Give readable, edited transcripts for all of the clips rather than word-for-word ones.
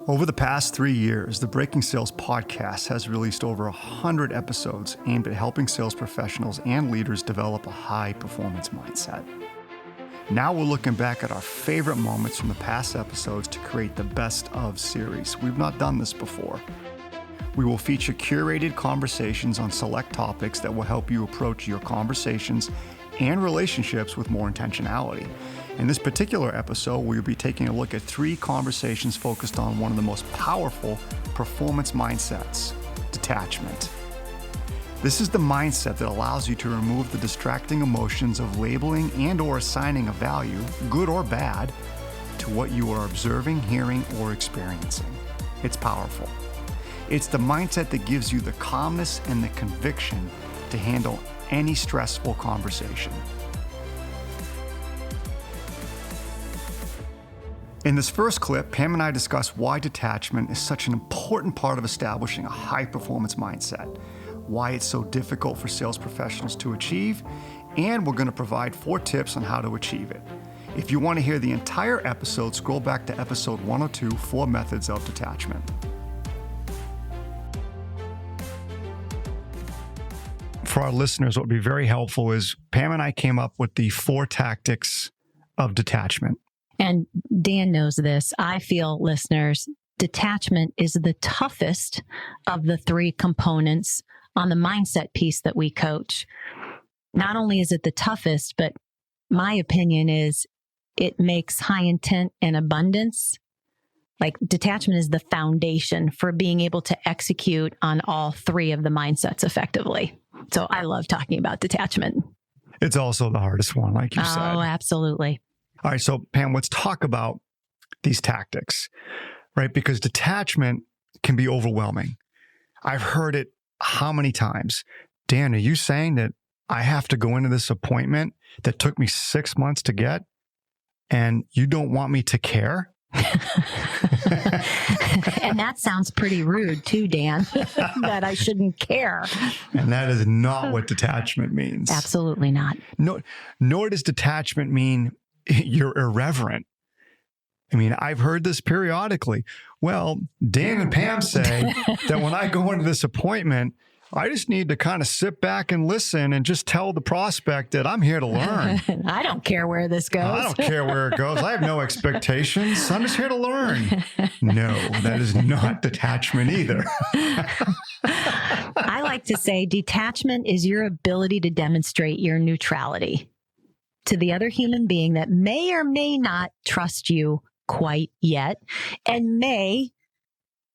Over the past 3 years, the Breaking Sales podcast has released over 100 episodes aimed at helping sales professionals and leaders develop a high-performance mindset. Now we're looking back at our favorite moments from the past episodes to create the best of series. We've not done this before. We will feature curated conversations on select topics that will help you approach your conversations and relationships with more intentionality. In this particular episode, we'll be taking a look at 3 conversations focused on one of the most powerful performance mindsets, detachment. This is the mindset that allows you to remove the distracting emotions of labeling and or assigning a value, good or bad, to what you are observing, hearing, or experiencing. It's powerful. It's the mindset that gives you the calmness and the conviction to handle any stressful conversation. In this first clip, Pam and I discuss why detachment is such an important part of establishing a high-performance mindset, why it's so difficult for sales professionals to achieve, and we're going to provide 4 tips on how to achieve it. If you want to hear the entire episode, scroll back to episode 102, 4 Methods of Detachment. For our listeners, what would be very helpful is Pam and I came up with the 4 tactics of detachment. And Dan knows this. I feel, listeners, detachment is the toughest of the 3 components on the mindset piece that we coach. Not only is it the toughest, but my opinion is it makes high intent and abundance. Like, detachment is the foundation for being able to execute on all 3 of the mindsets effectively. So I love talking about detachment. It's also the hardest one, like you said. Oh, absolutely. All right, so Pam, let's talk about these tactics, right? Because detachment can be overwhelming. I've heard it how many times? Dan, are you saying that I have to go into this appointment that took me 6 months to get, and you don't want me to care? And that sounds pretty rude too, Dan, that I shouldn't care. And that is not what detachment means. Absolutely not. No, nor does detachment mean you're irreverent. I mean, I've heard this periodically. Well, Dan and Pam say that when I go into this appointment, I just need to kind of sit back and listen and just tell the prospect that I'm here to learn. I don't care where this goes. I don't care where it goes. I have no expectations. I'm just here to learn. No, that is not detachment either. I like to say detachment is your ability to demonstrate your neutrality to the other human being that may or may not trust you quite yet and may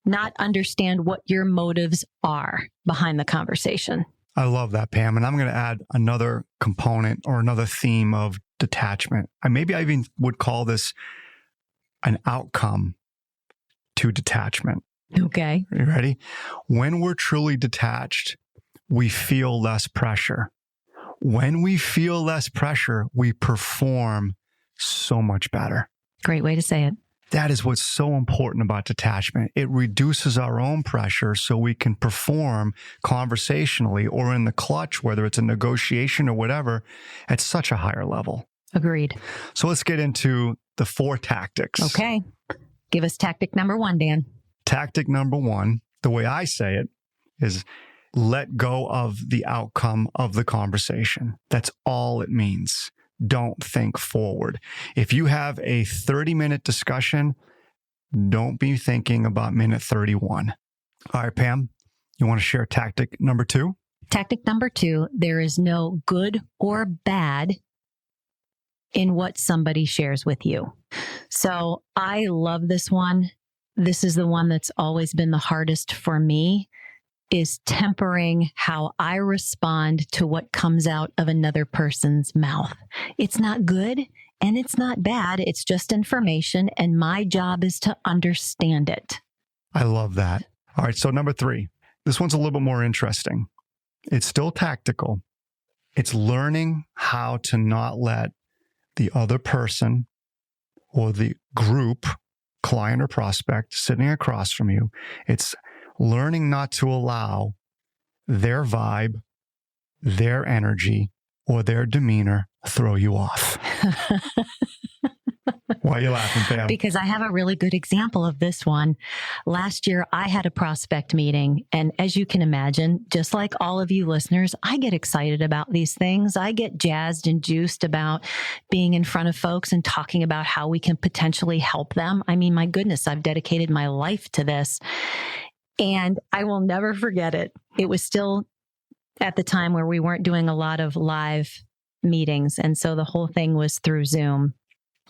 not understand what your motives are behind the conversation. I love that, Pam. And I'm going to add another component or another theme of detachment. Maybe I even would call this an outcome to detachment. Okay. You ready? When we're truly detached, we feel less pressure. When we feel less pressure, we perform so much better. Great way to say it. That is what's so important about detachment. It reduces our own pressure so we can perform conversationally or in the clutch, whether it's a negotiation or whatever, at such a higher level. Agreed. So let's get into the 4 tactics. Okay. Give us tactic number 1, Dan. Tactic number 1, the way I say it, is let go of the outcome of the conversation. That's all it means. Don't think forward. If you have a 30-minute discussion, don't be thinking about minute 31. All right, Pam, you want to share tactic number 2? Tactic number 2, there is no good or bad in what somebody shares with you. So I love this one. This is the one that's always been the hardest for me, is tempering how I respond to what comes out of another person's mouth. It's not good and it's not bad. It's just information, and my job is to understand it. I love that. All right, so number 3. This one's a little bit more interesting. It's still tactical. It's learning how to not let the other person or the group, client or prospect sitting across from you, it's learning not to allow their vibe, their energy, or their demeanor throw you off. Why are you laughing, Pam? Because I have a really good example of this one. Last year, I had a prospect meeting. And as you can imagine, just like all of you listeners, I get excited about these things. I get jazzed and juiced about being in front of folks and talking about how we can potentially help them. I mean, my goodness, I've dedicated my life to this. And I will never forget it. It was still at the time where we weren't doing a lot of live meetings. And so the whole thing was through Zoom.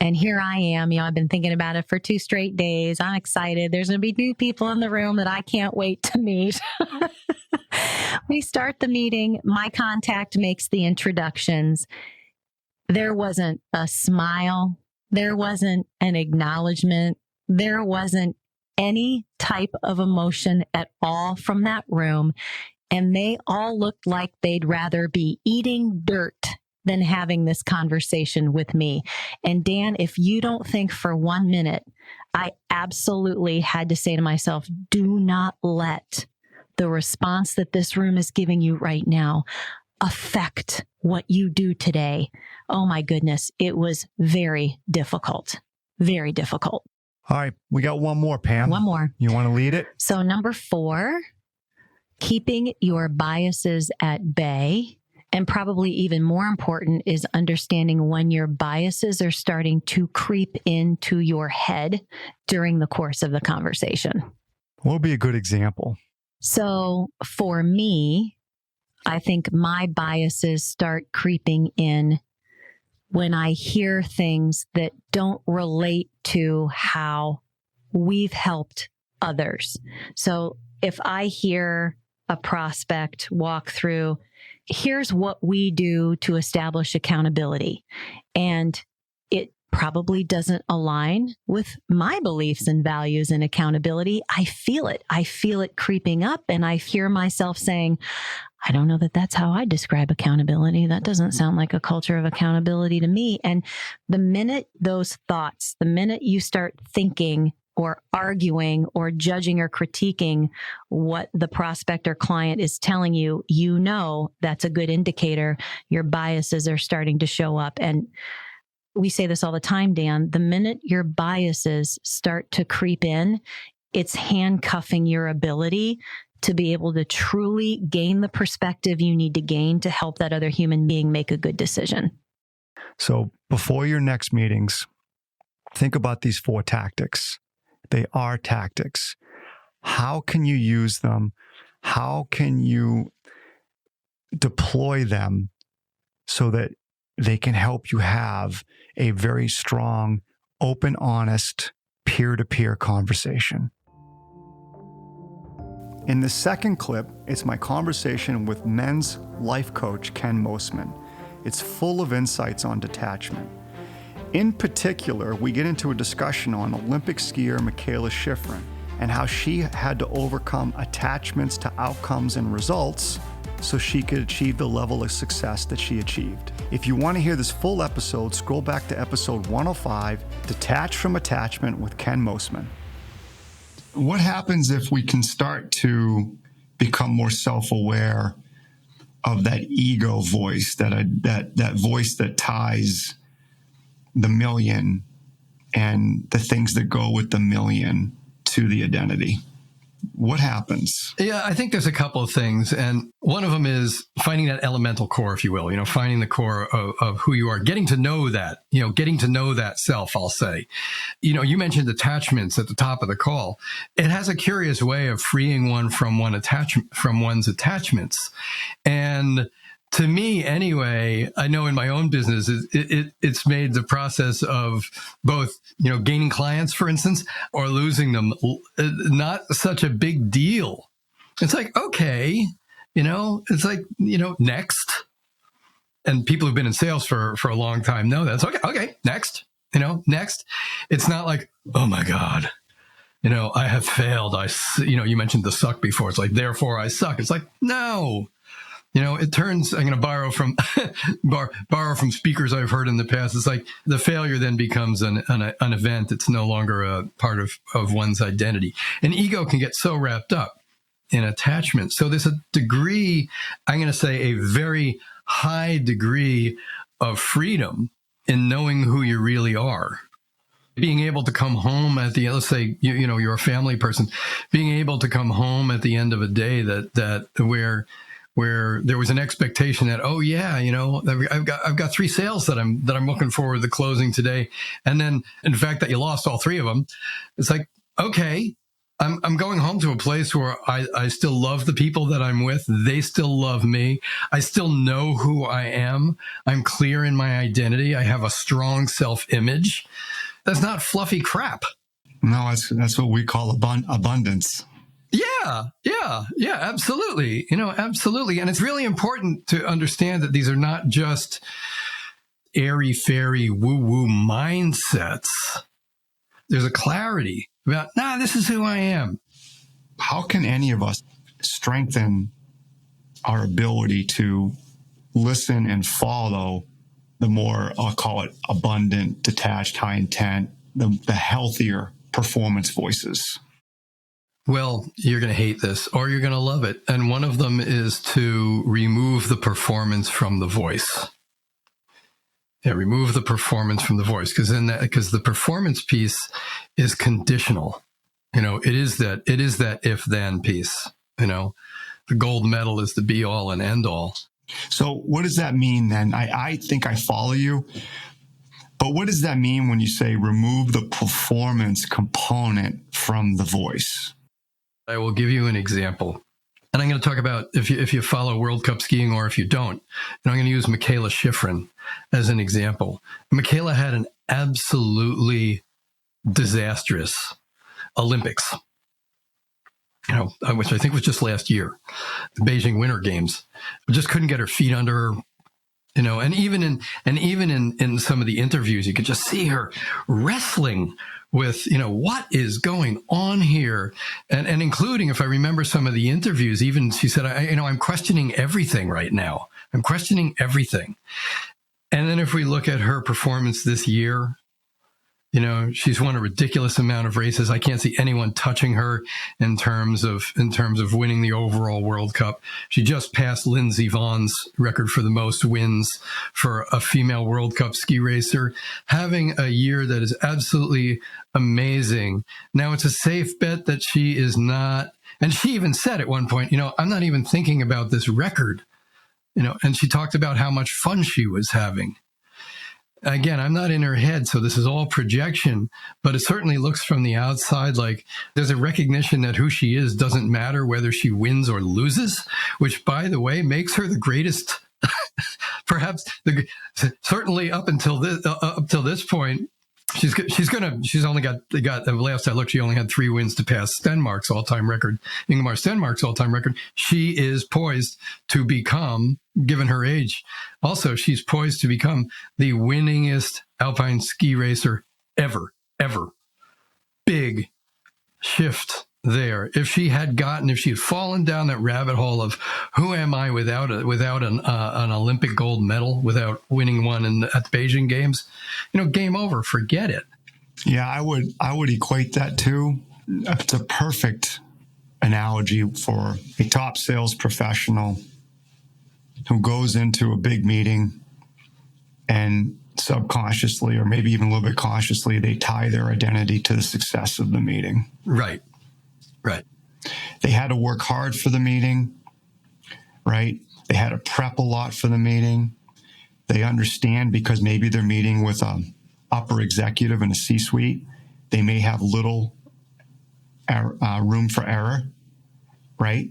And here I am, I've been thinking about it for 2 straight days. I'm excited. There's going to be new people in the room that I can't wait to meet. We start the meeting. My contact makes the introductions. There wasn't a smile. There wasn't an acknowledgement. There wasn't any type of emotion at all from that room. And they all looked like they'd rather be eating dirt than having this conversation with me. And Dan, if you don't think for 1 minute, I absolutely had to say to myself, do not let the response that this room is giving you right now affect what you do today. Oh my goodness, it was very difficult, very difficult. All right, we got one more, Pam. One more. You want to lead it? So number 4, keeping your biases at bay. And probably even more important is understanding when your biases are starting to creep into your head during the course of the conversation. What would be a good example? So for me, I think my biases start creeping in when I hear things that don't relate to how we've helped others. So if I hear a prospect walk through, here's what we do to establish accountability, and it probably doesn't align with my beliefs and values in accountability, I feel it. I feel it creeping up, and I hear myself saying, I don't know that that's how I describe accountability. That doesn't sound like a culture of accountability to me. And the minute those thoughts, the minute you start thinking or arguing or judging or critiquing what the prospect or client is telling you, you know that's a good indicator your biases are starting to show up. And we say this all the time, Dan, the minute your biases start to creep in, it's handcuffing your ability to be able to truly gain the perspective you need to gain to help that other human being make a good decision. So before your next meetings, think about these 4 tactics. They are tactics. How can you use them? How can you deploy them so that they can help you have a very strong, open, honest, peer-to-peer conversation? In the second clip, it's my conversation with men's life coach, Ken Mosman. It's full of insights on detachment. In particular, we get into a discussion on Olympic skier Michaela Schifrin and how she had to overcome attachments to outcomes and results so she could achieve the level of success that she achieved. If you want to hear this full episode, scroll back to episode 105, Detach from Attachment with Ken Mosman. What happens if we can start to become more self-aware of that ego voice, that voice that ties the million and the things that go with the million to the identity? What happens? Yeah, I think there's a couple of things. And one of them is finding that elemental core, if you will, finding the core of who you are, getting to know that, getting to know that self, I'll say. You mentioned attachments at the top of the call. It has a curious way of freeing one from one's attachments. And to me, anyway, I know in my own business, it's made the process of both, gaining clients, for instance, or losing them not such a big deal. It's like, okay, it's like, next. And people who've been in sales for a long time know that. It's okay, next, next. It's not like, oh my God, I have failed. You mentioned the suck before. It's like, therefore I suck. It's like, no. It turns, I'm going to borrow from borrow from speakers I've heard in the past. It's like the failure then becomes an event. It's no longer a part of one's identity. And ego can get so wrapped up in attachment. So there's a degree, I'm going to say a very high degree of freedom in knowing who you really are. Being able to come home at the, let's say, you're a family person, being able to come home at the end of a day that where there was an expectation that, oh yeah, I've got 3 sales that I'm looking forward to closing today. And then in fact that you lost all 3 of them. It's like, okay, I'm going home to a place where I still love the people that I'm with. They still love me. I still know who I am. I'm clear in my identity. I have a strong self-image. That's not fluffy crap. No, that's what we call abundance. Yeah, absolutely. Absolutely. And it's really important to understand that these are not just airy-fairy woo-woo mindsets. There's a clarity about, this is who I am. How can any of us strengthen our ability to listen and follow the more, I'll call it abundant, detached, high intent, the healthier performance voices? Well, you're going to hate this or you're going to love it. And one of them is to remove the performance from the voice. Yeah, remove the performance from the voice, because the performance piece is conditional. It is that if then piece. The gold medal is the be all and end all. So what does that mean then? I think I follow you, but what does that mean when you say remove the performance component from the voice? I will give you an example. And I'm going to talk about if you follow World Cup skiing or if you don't. And I'm going to use Michaela Schifrin as an example. Michaela had an absolutely disastrous Olympics, which I think was just last year, the Beijing Winter Games. Just couldn't get her feet under her. And even in some of the interviews, you could just see her wrestling with, what is going on here? And including, if I remember some of the interviews, even she said, I'm questioning everything right now. I'm questioning everything. And then if we look at her performance this year, she's won a ridiculous amount of races. I can't see anyone touching her in terms of winning the overall World Cup. She just passed Lindsey Vonn's record for the most wins for a female World Cup ski racer, having a year that is absolutely amazing. Now, it's a safe bet that she is not, and she even said at one point, I'm not even thinking about this record, and she talked about how much fun she was having. Again, I'm not in her head, so this is all projection, but it certainly looks from the outside like there's a recognition that who she is doesn't matter whether she wins or loses, which, by the way, makes her the greatest, perhaps certainly up until this point. She's only got the last I looked, she only had 3 wins to pass Stenmark's all-time record, Ingemar Stenmark's all-time record. She is poised to become, given her age, also she's poised to become the winningest alpine ski racer ever. Big shift there. If she had fallen down that rabbit hole of who am I without an Olympic gold medal, without winning one at the Beijing Games, game over, forget it. Yeah, I would equate that too. It's a perfect analogy for a top sales professional who goes into a big meeting and subconsciously, or maybe even a little bit consciously, they tie their identity to the success of the meeting. Right. They had to work hard for the meeting, right? They had to prep a lot for the meeting. They understand because maybe they're meeting with an upper executive in a C-suite. They may have little room for error, right?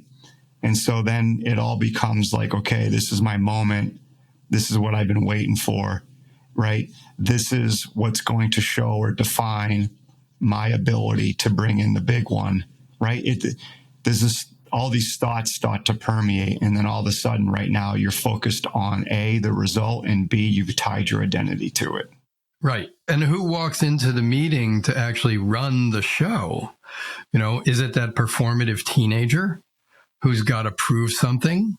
And so then it all becomes like, okay, this is my moment. This is what I've been waiting for, right? This is what's going to show or define my ability to bring in the big one, right? All these thoughts start to permeate, and then all of a sudden right now you're focused on A, the result, and B, you've tied your identity to it. Right. And who walks into the meeting to actually run the show? Is it that performative teenager who's got to prove something?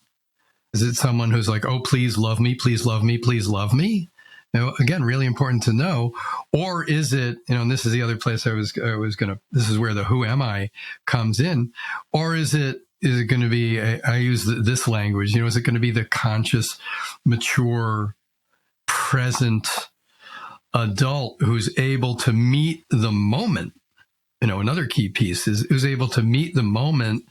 Is it someone who's like, oh, please love me, please love me, please love me? Again, really important to know. Or is it, and this is the other place this is where the who am I comes in. Or is it going to be, I use this language, is it going to be the conscious, mature, present, adult who's able to meet the moment. Another key piece is who's able to meet the moment,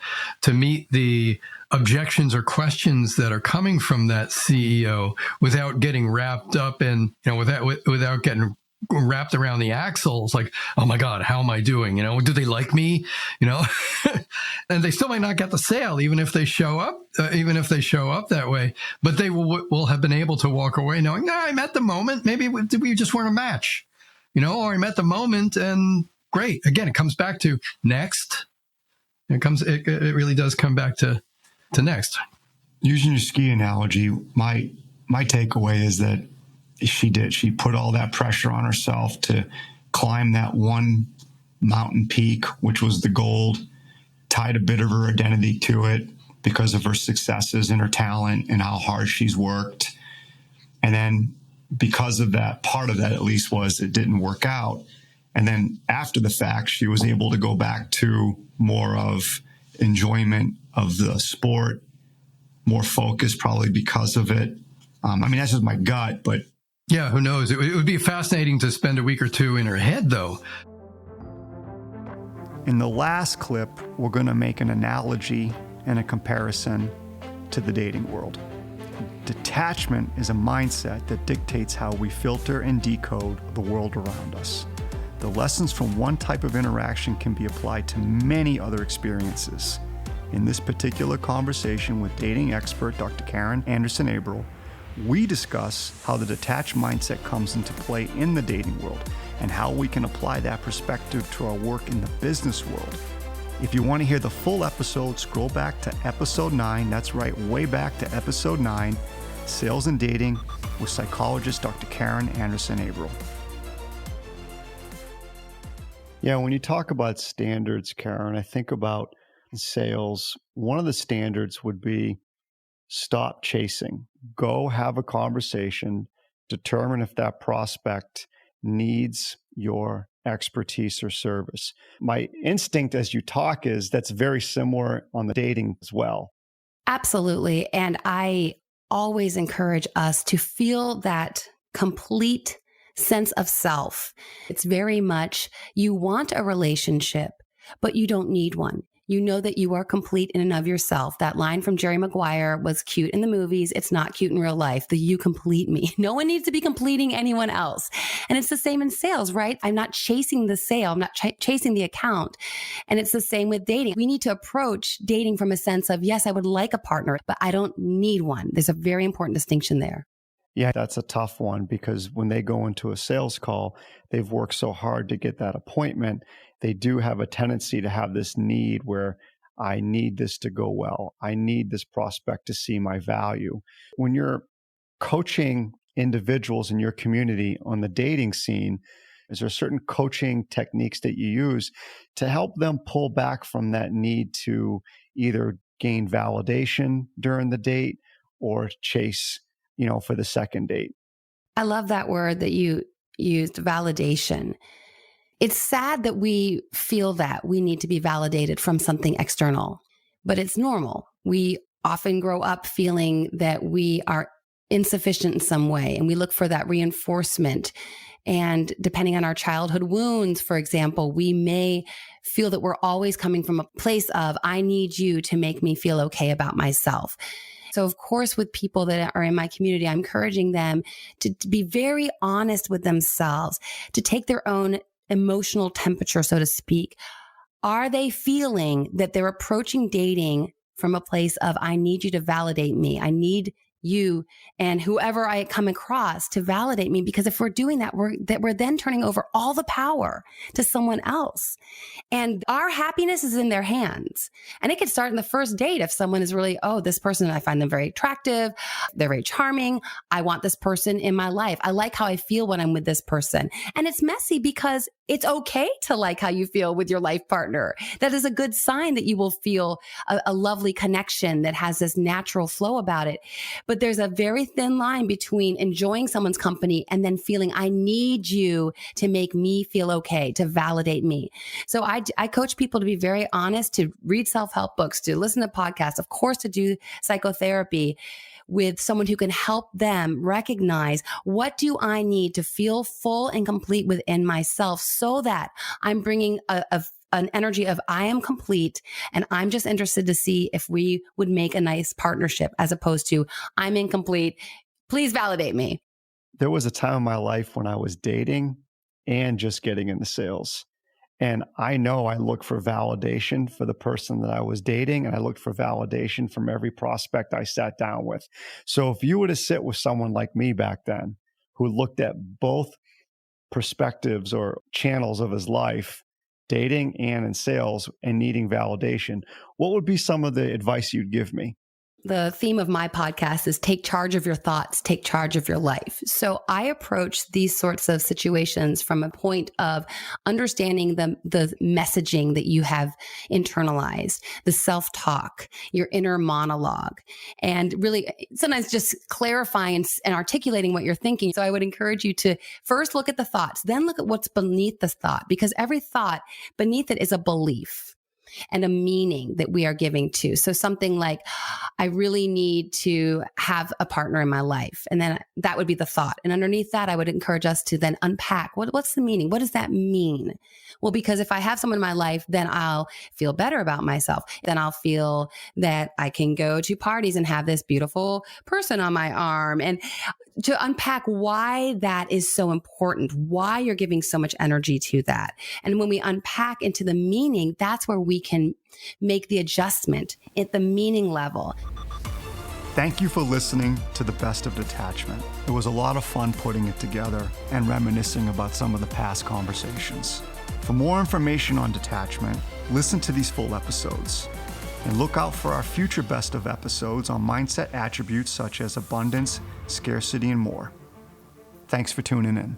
to meet the objections or questions that are coming from that CEO without getting wrapped up in, without getting wrapped around the axles, like, oh my God, how am I doing? Do they like me? And they still might not get the sale, even if they show up that way, but they will have been able to walk away knowing, no, I met the moment. Maybe we just weren't a match, or I met the moment and great. Again, it comes back to next. It really does come back to next. Using your ski analogy, my takeaway is that she put all that pressure on herself to climb that one mountain peak, which was the gold, tied a bit of her identity to it because of her successes and her talent and how hard she's worked. And then because of that, part of that at least was it didn't work out. And then after the fact, she was able to go back to more of enjoyment of the sport, more focus probably because of it. That's just my gut, but yeah, who knows? It would be fascinating to spend a week or two in her head, though. In the last clip, we're going to make an analogy and a comparison to the dating world. Detachment is a mindset that dictates how we filter and decode the world around us. The lessons from one type of interaction can be applied to many other experiences. In this particular conversation with dating expert Dr. Karen Anderson-Abril, we discuss how the detached mindset comes into play in the dating world and how we can apply that perspective to our work in the business world. If you want to hear the full episode, scroll back to episode 9. That's right, way back to episode 9, Sales and Dating with psychologist Dr. Karen Anderson-Abril. Yeah, when you talk about standards, Karen, I think about sales. One of the standards would be stop chasing. Go have a conversation, determine if that prospect needs your expertise or service. My instinct as you talk is that's very similar on the dating as well. Absolutely. And I always encourage us to feel that complete sense of self. It's very much you want a relationship, but you don't need one. You know that you are complete in and of yourself. That line from Jerry Maguire was cute in the movies. It's not cute in real life. The you complete me. No one needs to be completing anyone else. And it's the same in sales, right? I'm not chasing the sale. I'm not chasing the account. And it's the same with dating. We need to approach dating from a sense of, yes, I would like a partner, but I don't need one. There's a very important distinction there. Yeah, that's a tough one because when they go into a sales call, they've worked so hard to get that appointment. They do have a tendency to have this need where I need this to go well. I need this prospect to see my value. When you're coaching individuals in your community on the dating scene, is there certain coaching techniques that you use to help them pull back from that need to either gain validation during the date or chase, for the second date? I love that word that you used, validation. It's sad that we feel that we need to be validated from something external, but it's normal. We often grow up feeling that we are insufficient in some way, and we look for that reinforcement. And depending on our childhood wounds, for example, we may feel that we're always coming from a place of, I need you to make me feel okay about myself. So of course, with people that are in my community, I'm encouraging them to be very honest with themselves, to take their own emotional temperature, so to speak. Are they feeling that they're approaching dating from a place of, I need you to validate me. I need you and whoever I come across to validate me. Because if we're doing that, we're then turning over all the power to someone else. And our happiness is in their hands. And it could start in the first date. If someone is really, this person, I find them very attractive. They're very charming. I want this person in my life. I like how I feel when I'm with this person. And it's messy because it's okay to like how you feel with your life partner. That is a good sign that you will feel a lovely connection that has this natural flow about it. But there's a very thin line between enjoying someone's company and then feeling, I need you to make me feel okay, to validate me. So I coach people to be very honest, to read self-help books, to listen to podcasts, of course, to do psychotherapy, with someone who can help them recognize, what do I need to feel full and complete within myself, so that I'm bringing an energy of I am complete, and I'm just interested to see if we would make a nice partnership, as opposed to I'm incomplete, please validate me. There was a time in my life when I was dating and just getting into sales. And I know I looked for validation for the person that I was dating, and I looked for validation from every prospect I sat down with. So if you were to sit with someone like me back then, who looked at both perspectives or channels of his life, dating and in sales, and needing validation, what would be some of the advice you'd give me? The theme of my podcast is take charge of your thoughts, take charge of your life. So I approach these sorts of situations from a point of understanding the messaging that you have internalized, the self-talk, your inner monologue, and really sometimes just clarifying and articulating what you're thinking. So I would encourage you to first look at the thoughts, then look at what's beneath the thought, because every thought beneath it is a belief and a meaning that we are giving to. So something like, I really need to have a partner in my life. And then that would be the thought. And underneath that, I would encourage us to then unpack, what's the meaning? What does that mean? Well, because if I have someone in my life, then I'll feel better about myself. Then I'll feel that I can go to parties and have this beautiful person on my arm. And to unpack why that is so important, why you're giving so much energy to that. And when we unpack into the meaning, that's where we can make the adjustment at the meaning level. Thank you for listening to the Best of Detachment. It was a lot of fun putting it together and reminiscing about some of the past conversations. For more information on detachment, listen to these full episodes. And look out for our future best of episodes on mindset attributes such as abundance, scarcity, and more. Thanks for tuning in.